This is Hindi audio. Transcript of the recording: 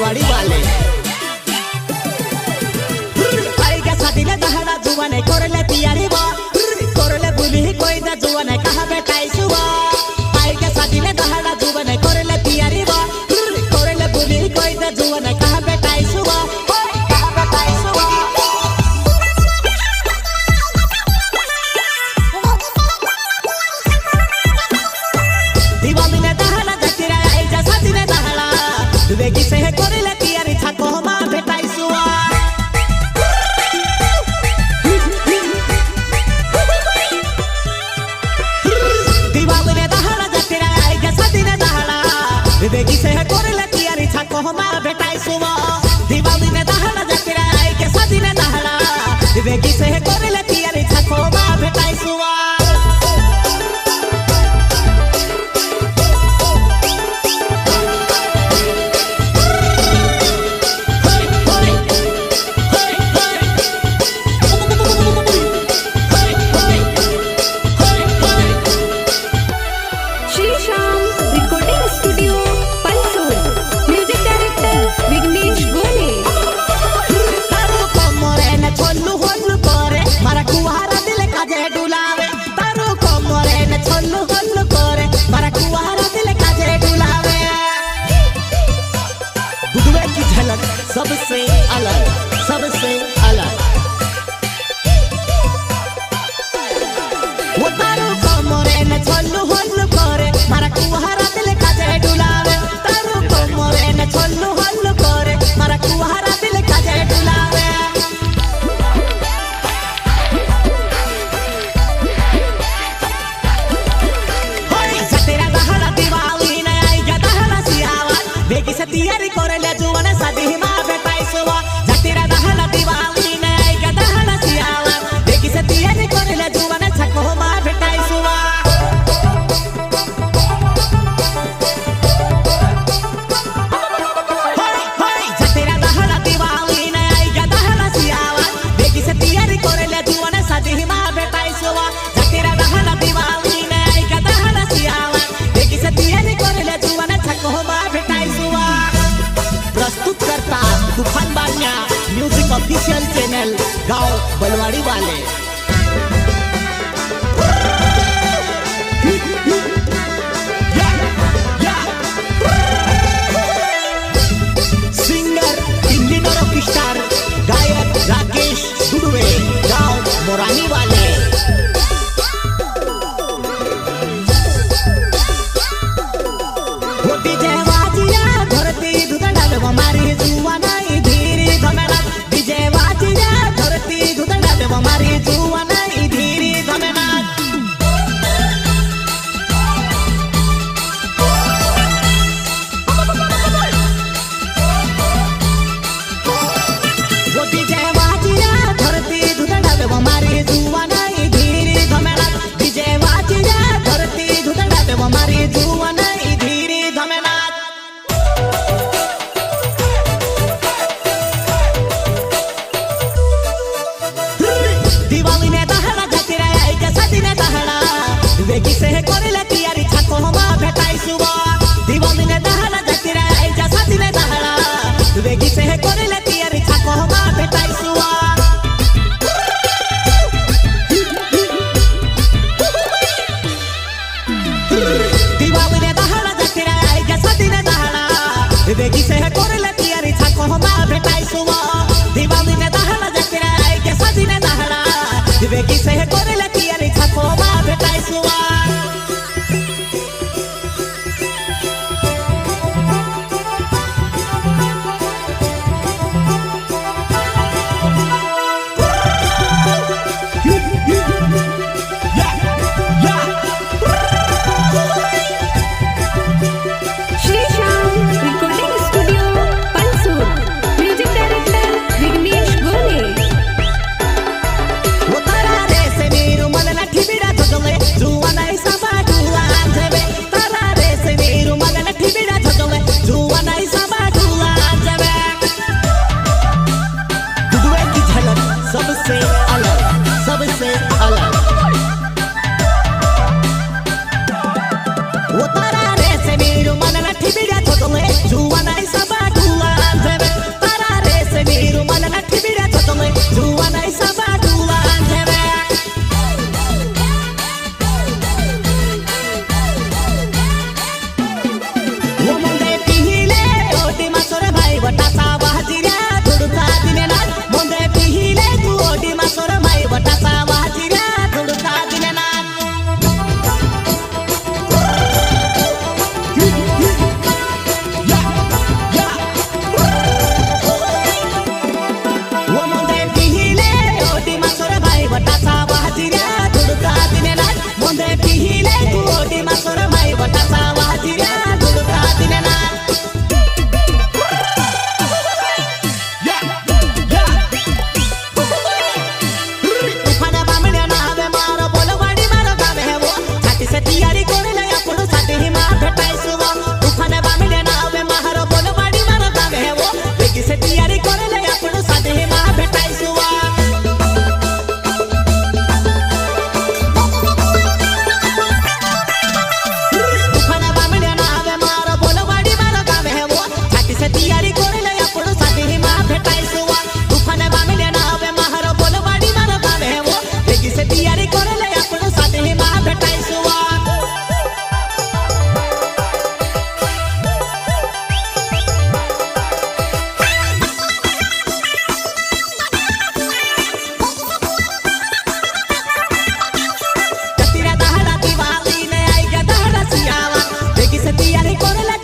बलवाड़ी वाले आएगा सादिले दहड़ा जुवाने कोरले तियारी बा कोरले बुली कोई दा जुवाने कहा बेटाई सुवा आएगा सादिले दहड़ा जुवाने कोरले तियारी बा कोरले बुली कोई दा जुवाने कहा बेटाई सुवा कहा बेटाई सुवा दिवाली ने दहड़ा जतिरा आएगा सादिले दहड़ा वेगी से कोरले तियारी छाको मा बेटाई सुवा बेगी से है कोरले तियारी छाको हमारा बेटाई सुवा दिवाली ने दहड़ा जतिरा आई के सदी ने दहड़ा बेगी से है कोरले तियारी छाको हमारा बेटाई सुवा सबसे अलग सबसे अलग वो तारू कमरे न छल्लू हल्लू करे मारा कुहारा दिल काजे डुलावे तारू कमरे न छल्लू हल्लू करे मारा कुहारा दिल काजे डुलावे होई सतेरा दहड़ा दिवाली न आई गा दहड़ा सियावा बेगी से तैयारी करे ले जुवाने शादी जतिरा दहड़ा दिवाली ने आएगा दहड़ा सियावा बेगी से तैयारी करे ले जुवाने छको मा बेटाई सुवा होई जतिरा दहड़ा दिवाली ने आएगा दहड़ा सियावा बेगी से तैयारी करे ले जुवाने शादी मा बेटाई सुवा जतिरा दहड़ा दिवाली ने आएगा दहड़ा सियावा बेगी से तैयारी करे ले जुवाने छको मा बेटाई सुवा प्रस्तुत करता तूफान बानिया म्यूजिक ऑफिशियल चैनल गांव बलवाड़ी वाले सिंगर इंजीनियर ऑफ स्टार गायक राकेश दुडवे गांव मोरानी वाले हमारी जुवाना धीरे धमेला विजय वाजिया धरती धुदड़ा देव हमारी जुवाना धीरे धमेला वो विजय वाजिया धरती धुदड़ा देव हमारी जुवाना धीरे धमेला विजय वाजिया धरती धुदड़ा देव हमारी जुवाना धीरे धमेला दिवाली ने दहड़ा जतिरा आई के सदी ने दहड़ा वेगी से है कोरले तियारी छाको मा बेटाई सुवा दिवाली ने दहड़ा जतिरा आई के सदी ने दहड़ा वेगी से है कोरले तियारी छाको मा बेटाई सुवा दिवाली ने दहड़ा जतिरा आई के सदी ने दहड़ा वेगी से है कोरले तियारी छाको मा बेटाई सुवा दिवाली ने दहड़ा जतिरा आई के सदी ने दहड़ा बेगी से है कोरले तियारी छाको मा बेटाई सुवा वो तारा रे से मीरू तयारी कोरले आपण साथी मा भेटायसवा तुफान बामिले नावे महार बोलवाडी मार बावे वो बेगी से तयारी कोरले आपण साथी मा भेटायसवा तयारी कोरले